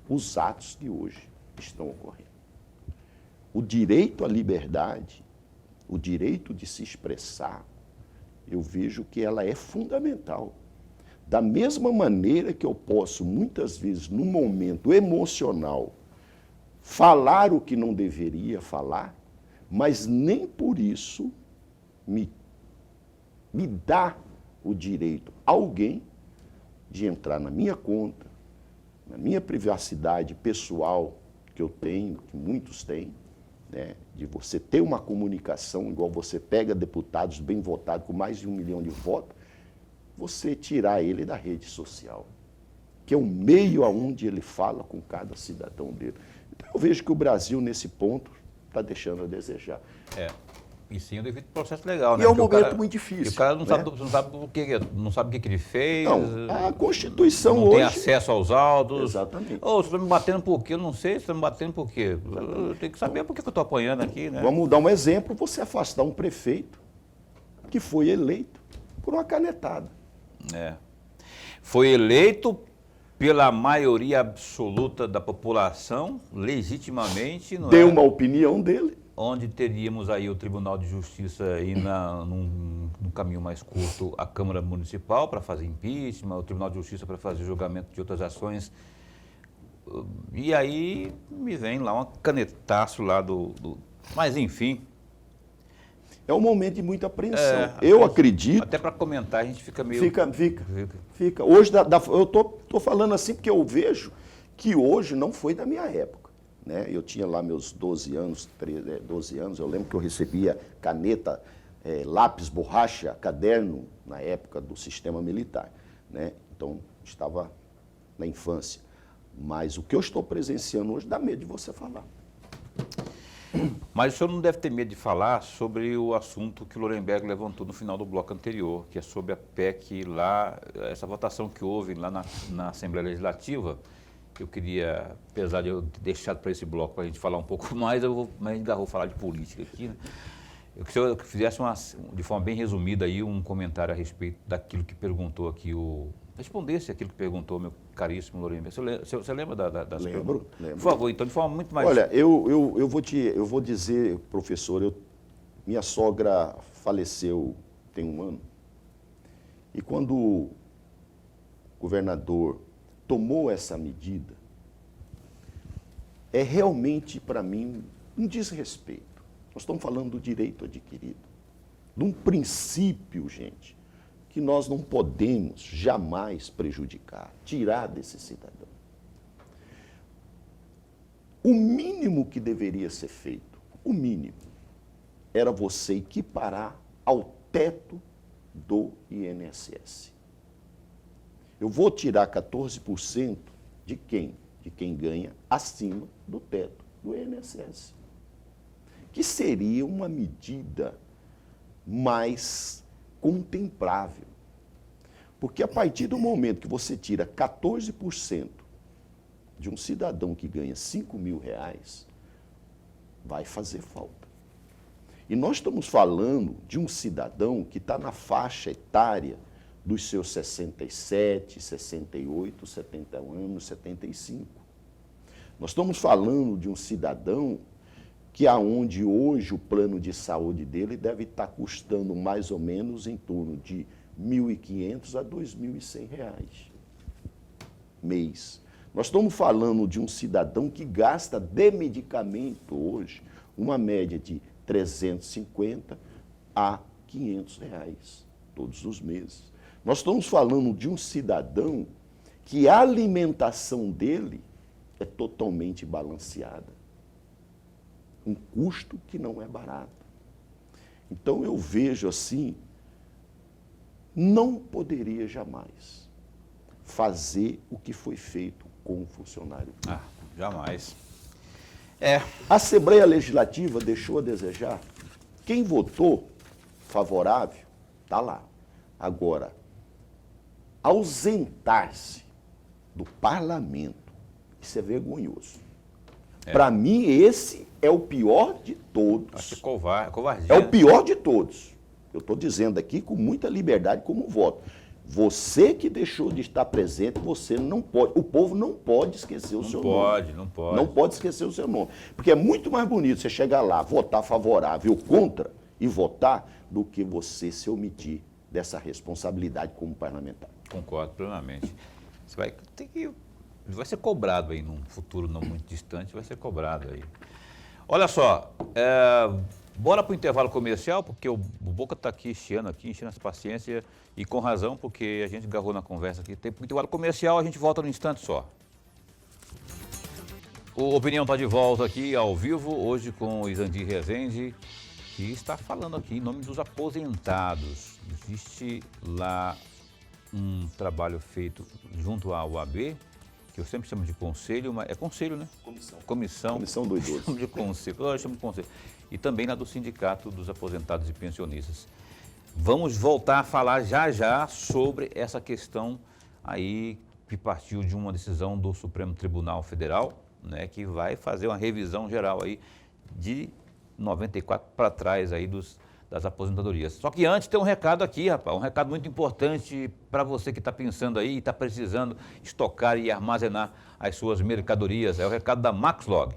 os atos que hoje estão ocorrendo. O direito à liberdade, o direito de se expressar, eu vejo que ela é fundamental. Da mesma maneira que eu posso, muitas vezes, num momento emocional, falar o que não deveria falar, mas nem por isso me dá o direito a alguém de entrar na minha conta, na minha privacidade pessoal que eu tenho, que muitos têm, né, de você ter uma comunicação, igual você pega deputados bem votados com mais de 1 milhão de votos, você tirar ele da rede social, que é o meio aonde ele fala com cada cidadão dele. Então eu vejo que o Brasil, nesse ponto, está deixando a desejar. E sim o devido processo legal, né? E é um Porque momento muito difícil. E o cara não, né? sabe o que ele fez. Não, a Constituição não hoje... tem acesso aos autos. Exatamente. Ô, você está me batendo por quê? Eu não sei, você está me batendo por quê? Eu tenho que saber por que eu estou apanhando aqui, né? Vamos dar um exemplo, você afastar um prefeito que foi eleito por uma canetada. Foi eleito pela maioria absoluta da população, legitimamente, não Deu é? uma opinião dele. Onde teríamos aí o Tribunal de Justiça ir num caminho mais curto, a Câmara Municipal para fazer impeachment, o Tribunal de Justiça para fazer julgamento de outras ações. E aí me vem lá um canetaço lá Mas enfim. É um momento de muita apreensão. Eu acredito... Até para comentar a gente fica meio... Fica. Hoje, eu estou falando assim porque eu vejo que hoje não foi da minha época. Né? Eu tinha lá meus 12 anos, eu lembro que eu recebia caneta, lápis, borracha, caderno, na época do sistema militar. Né? Então, estava na infância. Mas o que eu estou presenciando hoje dá medo de você falar. Mas o senhor não deve ter medo de falar sobre o assunto que o Lorenberg levantou no final do bloco anterior, que é sobre a PEC lá, essa votação que houve lá na Assembleia Legislativa. Eu queria, apesar de eu ter deixado para esse bloco para a gente falar um pouco mais, mas ainda vou falar de política aqui, né? Eu queria que o senhor fizesse, de forma bem resumida, aí, um comentário a respeito daquilo que perguntou aqui respondesse aquilo que perguntou meu caríssimo Lorenberg. Você lembra das Lembro. Por favor, então, de forma muito mais... Olha, eu vou dizer, professor, minha sogra faleceu tem 1 ano. E quando o governador tomou essa medida, é realmente, para mim, um desrespeito. Nós estamos falando do direito adquirido, de um princípio, gente, que nós não podemos jamais prejudicar, tirar desse cidadão. O mínimo que deveria ser feito, o mínimo, era você equiparar ao teto do INSS. Eu vou tirar 14% de quem? De quem ganha acima do teto do INSS. Que seria uma medida mais contemplável. Porque a partir do momento que você tira 14% de um cidadão que ganha R$5.000, vai fazer falta. E nós estamos falando de um cidadão que está na faixa etária dos seus 67, 68, 70 anos, 75. Nós estamos falando de um cidadão que aonde hoje o plano de saúde dele deve estar custando mais ou menos em torno de R$1.500 a R$2.100 mês. Nós estamos falando de um cidadão que gasta de medicamento hoje uma média de R$350 a R$500 todos os meses. Nós estamos falando de um cidadão que a alimentação dele é totalmente balanceada. Um custo que não é barato. Então eu vejo assim, não poderia jamais fazer o que foi feito com o funcionário público. Jamais. A Assembleia Legislativa deixou a desejar. Quem votou favorável, está lá. Agora, ausentar-se do parlamento, isso é vergonhoso. Para mim, esse é o pior de todos. Acho que é covardia. É o pior de todos. Eu estou dizendo aqui com muita liberdade como voto. Você que deixou de estar presente, você não pode. O povo não pode esquecer o seu nome. Não pode. Não pode esquecer o seu nome. Porque é muito mais bonito você chegar lá, votar favorável ou contra e votar, do que você se omitir dessa responsabilidade como parlamentar. Concordo plenamente. Você vai ser cobrado aí num futuro não muito distante, vai ser cobrado aí. Olha só, bora para o intervalo comercial, porque o Boca está aqui enchendo essa paciência, e com razão, porque a gente agarrou na conversa aqui. Tem intervalo comercial, a gente volta num instante só. O Opinião está de volta aqui ao vivo, hoje com o Isandir Rezende, que está falando aqui em nome dos aposentados. Existe lá um trabalho feito junto à UAB, que eu sempre chamo de conselho, mas é conselho, né? Comissão do idoso. Chamo de conselho, eu chamo de conselho. E também na do Sindicato dos Aposentados e Pensionistas. Vamos voltar a falar já sobre essa questão aí que partiu de uma decisão do Supremo Tribunal Federal, né, que vai fazer uma revisão geral aí de 94 para trás aí das aposentadorias. Só que antes tem um recado aqui, rapaz, um recado muito importante para você que está pensando aí e está precisando estocar e armazenar as suas mercadorias. É o recado da Maxlog.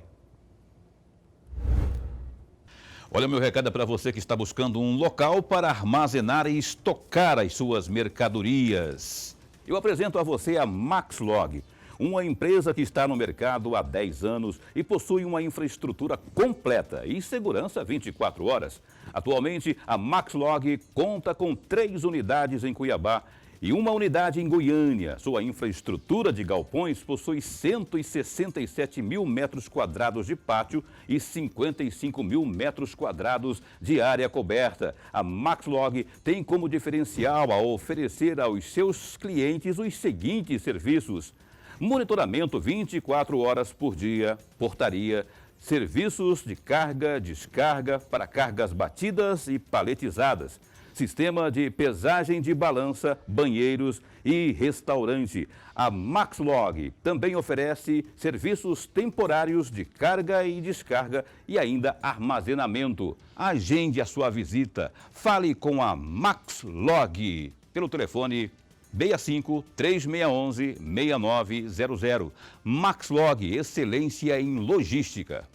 Olha, meu recado é para você que está buscando um local para armazenar e estocar as suas mercadorias. Eu apresento a você a Maxlog, uma empresa que está no mercado há 10 anos e possui uma infraestrutura completa e segurança 24 horas. Atualmente, a Maxlog conta com 3 unidades em Cuiabá e uma unidade em Goiânia. Sua infraestrutura de galpões possui 167 mil metros quadrados de pátio e 55 mil metros quadrados de área coberta. A Maxlog tem como diferencial a oferecer aos seus clientes os seguintes serviços: monitoramento 24 horas por dia, portaria, serviços de carga, descarga para cargas batidas e paletizadas, sistema de pesagem de balança, banheiros e restaurante. A Maxlog também oferece serviços temporários de carga e descarga e ainda armazenamento. Agende a sua visita. Fale com a Maxlog pelo telefone 65-3611-6900. Maxlog, excelência em logística.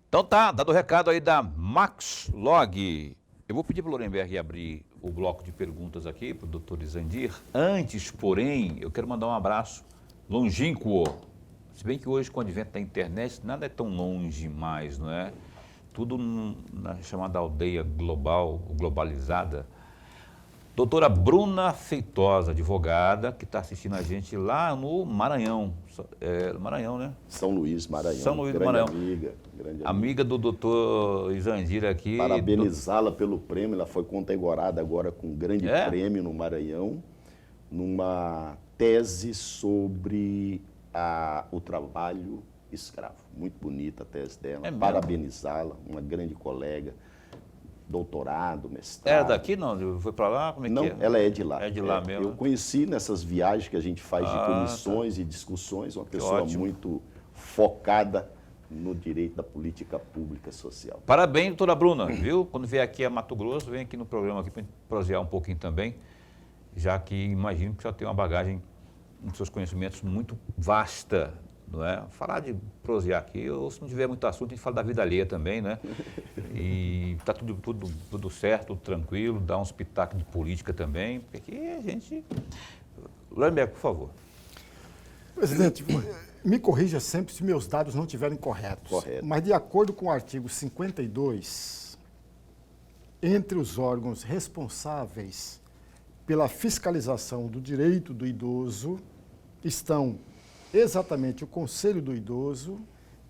Então tá, dado o recado aí da Maxlog. Eu vou pedir para o Lorenberg abrir o bloco de perguntas aqui para o doutor Isandir. Antes, porém, eu quero mandar um abraço longínquo. Se bem que hoje, com o advento da internet, nada é tão longe mais, não é? Tudo na chamada aldeia global, globalizada. Doutora Bruna Feitosa, advogada, que está assistindo a gente lá no Maranhão. Maranhão, né? São Luís, Maranhão. São Luís, grande Maranhão. Grande amiga do doutor Isandir aqui. Parabenizá-la pelo prêmio. Ela foi condecorada agora com um grande prêmio no Maranhão, numa tese sobre o trabalho escravo. Muito bonita a tese dela. Parabenizá-la, uma grande colega. Doutorado, mestrado. Era daqui, não? Foi para lá? Como é não, que é? Ela é de lá. É de lá mesmo? Eu conheci nessas viagens que a gente faz de comissões e discussões, uma pessoa muito focada no direito da política pública social. Parabéns, doutora Bruna, viu? Quando vier aqui a Mato Grosso, vem aqui no programa aqui para prosear um pouquinho também, já que imagino que já tem uma bagagem, uns seus conhecimentos muito vasta, não é? Falar de prosear aqui, ou se não tiver muito assunto, a gente fala da vida alheia também, né? E está tudo certo, tudo tranquilo, dá uns pitacos de política também, porque a gente... Lorenberg, por favor. Presidente, me corrija sempre se meus dados não estiverem corretos. Correto. Mas de acordo com o artigo 52, entre os órgãos responsáveis pela fiscalização do direito do idoso estão exatamente o Conselho do Idoso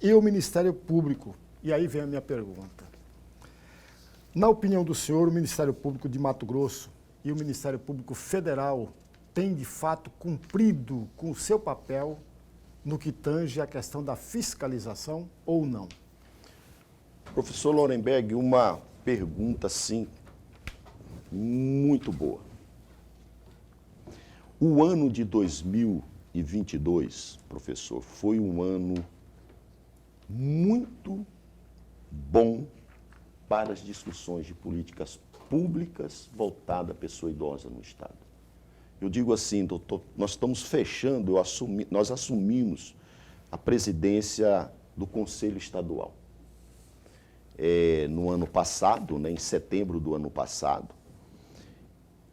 e o Ministério Público. E aí vem a minha pergunta. Na opinião do senhor, o Ministério Público de Mato Grosso e o Ministério Público Federal têm, de fato, cumprido com o seu papel no que tange a questão da fiscalização ou não? Professor Lorenberg, uma pergunta, sim, muito boa. O ano de 2019 2022, professor, foi um ano muito bom para as discussões de políticas públicas voltadas à pessoa idosa no Estado. Eu digo assim, doutor, nós estamos fechando, nós assumimos a presidência do Conselho Estadual. No ano passado, né, em setembro do ano passado.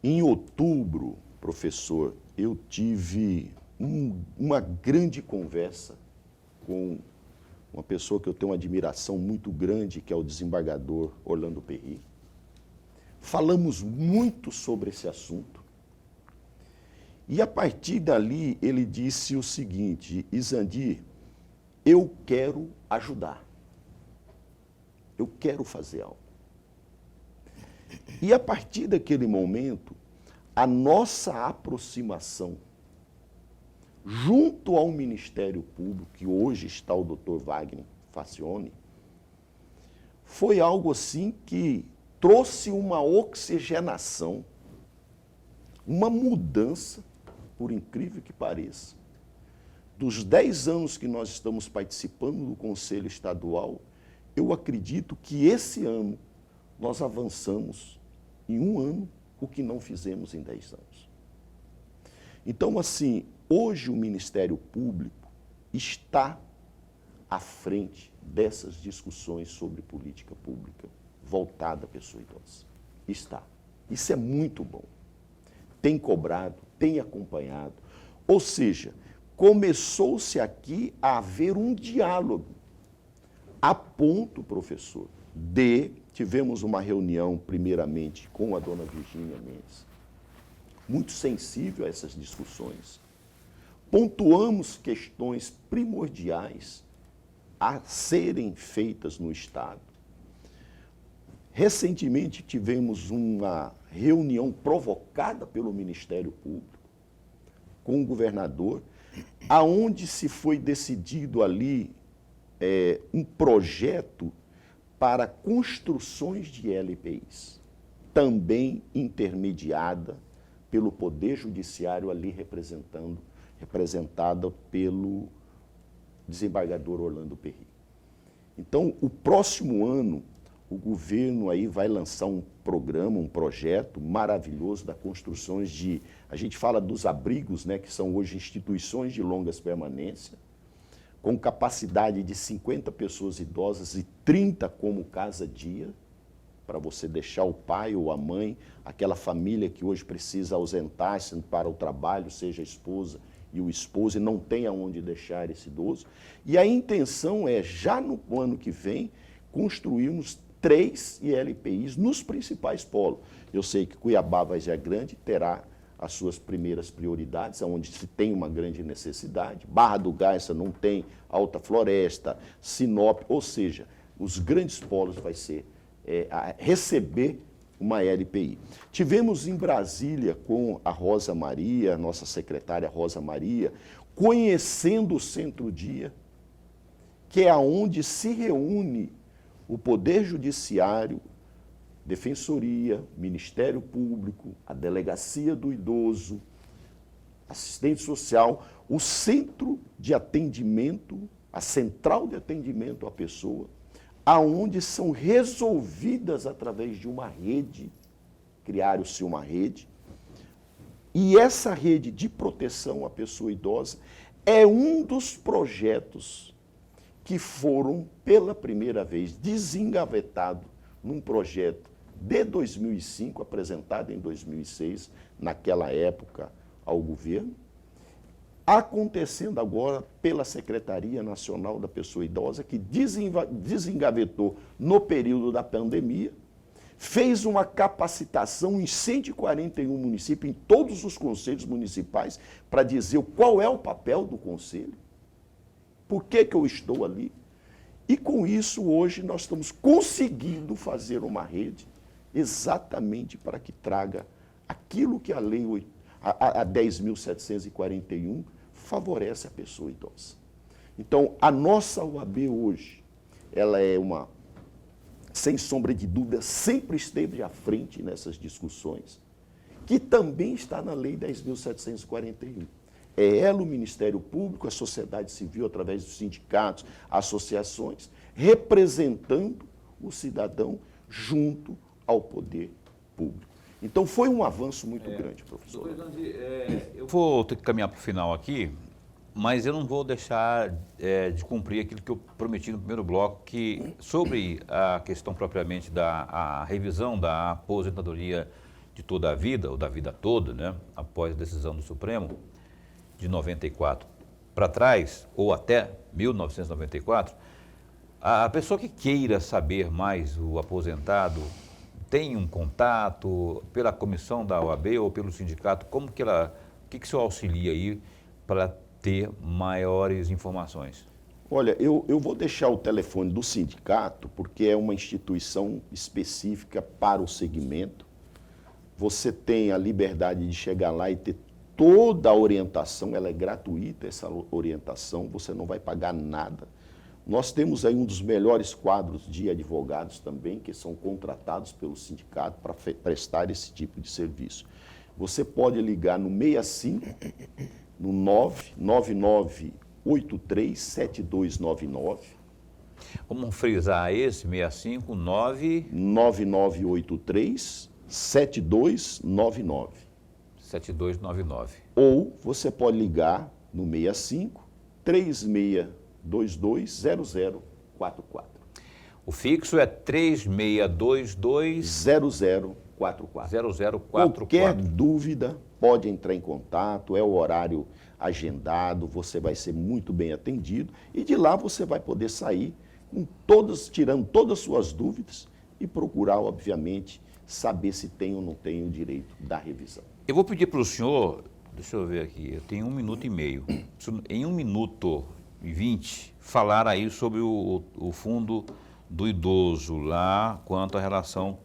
Em outubro, professor, eu tive uma grande conversa com uma pessoa que eu tenho uma admiração muito grande, que é o desembargador Orlando Perry. Falamos muito sobre esse assunto. E a partir dali, ele disse o seguinte: Izandir, eu quero ajudar. Eu quero fazer algo. E a partir daquele momento, a nossa aproximação junto ao Ministério Público, que hoje está o Dr. Wagner Facione, foi algo assim que trouxe uma oxigenação, uma mudança, por incrível que pareça. Dos 10 anos que nós estamos participando do Conselho Estadual, eu acredito que esse ano nós avançamos em um ano o que não fizemos em 10 anos. Então, assim, hoje o Ministério Público está à frente dessas discussões sobre política pública voltada à pessoa idosa. Está. Isso é muito bom. Tem cobrado, tem acompanhado. Ou seja, começou-se aqui a haver um diálogo. A ponto, professor, tivemos uma reunião, primeiramente, com a dona Virgínia Mendes, muito sensível a essas discussões. Pontuamos questões primordiais a serem feitas no Estado. Recentemente, tivemos uma reunião provocada pelo Ministério Público com o governador, aonde se foi decidido ali um projeto para construções de LPIs, também intermediada pelo Poder Judiciário ali representada pelo desembargador Orlando Perry. Então, o próximo ano, o governo aí vai lançar um programa, um projeto maravilhoso da construções a gente fala dos abrigos, né, que são hoje instituições de longas permanência, com capacidade de 50 pessoas idosas e 30 como casa-dia, para você deixar o pai ou a mãe, aquela família que hoje precisa ausentar-se para o trabalho, seja a esposa e o esposo, e não tem aonde deixar esse idoso. E a intenção é, já no ano que vem, construirmos 3 ILPIs nos principais polos. Eu sei que Cuiabá, Vargem Grande, terá as suas primeiras prioridades, onde se tem uma grande necessidade. Barra do Garça não tem, Alta Floresta, Sinop, ou seja, os grandes polos vai ser receber uma LPI. Tivemos em Brasília com a Rosa Maria, nossa secretária Rosa Maria, conhecendo o Centro-Dia, que é onde se reúne o Poder Judiciário, Defensoria, Ministério Público, a Delegacia do Idoso, assistente social, o centro de atendimento, a central de atendimento à pessoa, aonde são resolvidas através de uma rede, criaram-se uma rede, e essa rede de proteção à pessoa idosa é um dos projetos que foram, pela primeira vez, desengavetados num projeto de 2005, apresentado em 2006, naquela época, ao governo, acontecendo agora pela Secretaria Nacional da Pessoa Idosa, que desengavetou no período da pandemia, fez uma capacitação em 141 municípios, em todos os conselhos municipais, para dizer qual é o papel do conselho, por que eu estou ali. E com isso, hoje, nós estamos conseguindo fazer uma rede exatamente para que traga aquilo que a Lei a 10.741 favorece a pessoa idosa. Então, a nossa OAB hoje, ela é sem sombra de dúvida, sempre esteve à frente nessas discussões, que também está na Lei 10.741. É ela, o Ministério Público, a sociedade civil, através dos sindicatos, associações, representando o cidadão junto ao poder público. Então, foi um avanço muito grande, professor. Doutor Islandi, eu vou ter que caminhar para o final aqui, mas eu não vou deixar de cumprir aquilo que eu prometi no primeiro bloco, que sobre a questão propriamente a revisão da aposentadoria de toda a vida, ou da vida toda, né, após a decisão do Supremo, de 94 para trás, ou até 1994, a pessoa que queira saber mais, o aposentado, tem um contato pela comissão da OAB ou pelo sindicato, como que ela, o que o senhor auxilia aí para ter maiores informações? Olha, eu vou deixar o telefone do sindicato, porque é uma instituição específica para o segmento. Você tem a liberdade de chegar lá e ter toda a orientação, ela é gratuita, essa orientação, você não vai pagar nada. Nós temos aí um dos melhores quadros de advogados também, que são contratados pelo sindicato para prestar esse tipo de serviço. Você pode ligar no 65, no 999837299. Vamos frisar esse, 65 9 99837299. 7299. Ou você pode ligar no 65 36220044. O fixo é 3622 0044. 0044. Qualquer dúvida, pode entrar em contato, é o horário agendado, você vai ser muito bem atendido e de lá você vai poder sair com tirando todas as suas dúvidas e procurar, obviamente, saber se tem ou não tem o direito da revisão. Eu vou pedir para o senhor, deixa eu ver aqui, eu tenho 1 minuto e meio. Em 1 minuto e 20, falar aí sobre o fundo do idoso lá, quanto à relação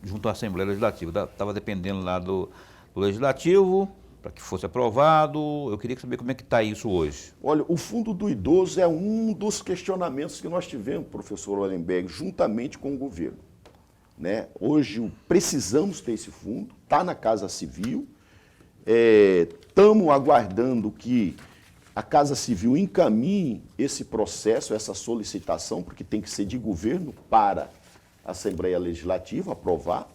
junto à Assembleia Legislativa. Estava dependendo lá do Legislativo, para que fosse aprovado. Eu queria saber como é que está isso hoje. Olha, o fundo do idoso é um dos questionamentos que nós tivemos, professor Hollenberg, juntamente com o governo. Né? Hoje precisamos ter esse fundo, está na Casa Civil, estamos aguardando que a Casa Civil encaminhe esse processo, essa solicitação, porque tem que ser de governo para a Assembleia Legislativa aprovar.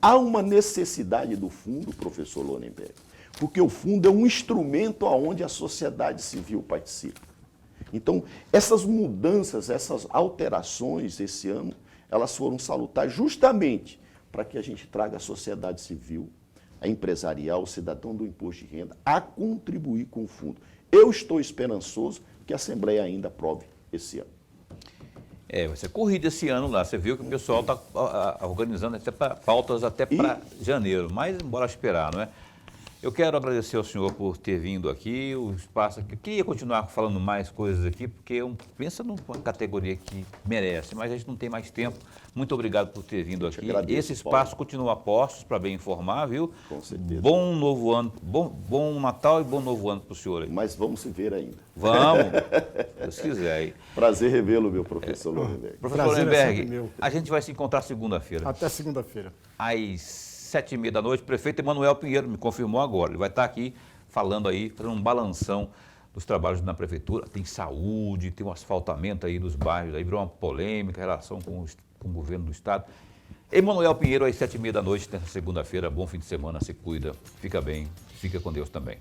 Há uma necessidade do fundo, professor Hollenberg, porque o fundo é um instrumento onde a sociedade civil participa. Então, essas mudanças, essas alterações esse ano, elas foram salutares justamente para que a gente traga a sociedade civil, a empresarial, o cidadão do imposto de renda, a contribuir com o fundo. Eu estou esperançoso que a Assembleia ainda aprove esse ano. Vai ser corrida esse ano lá. Você viu que o pessoal está organizando até pautas até para janeiro, mas bora esperar, não é? Eu quero agradecer ao senhor por ter vindo aqui, o espaço aqui. Eu queria continuar falando mais coisas aqui, porque pensa numa categoria que merece, mas a gente não tem mais tempo. Muito obrigado por ter vindo aqui. Esse espaço continua a postos para bem informar, viu? Com certeza. Bom novo ano, bom Natal e bom novo ano para o senhor aí. Mas vamos se ver ainda. Vamos, se quiser aí. Prazer revê-lo, meu professor Hollenberg. Professor Prazer é Hollenberg, sempre meu. a gente vai se encontrar segunda-feira. Até segunda-feira. Às 7h30 da noite, o prefeito Emanuel Pinheiro me confirmou agora. Ele vai estar aqui falando aí, fazendo um balanção dos trabalhos na prefeitura. Tem saúde, tem um asfaltamento aí dos bairros, aí virou uma polêmica em relação com o governo do estado. Emanuel Pinheiro, às 7h30 da noite, nessa segunda-feira. Bom fim de semana, se cuida, fica bem, fica com Deus também.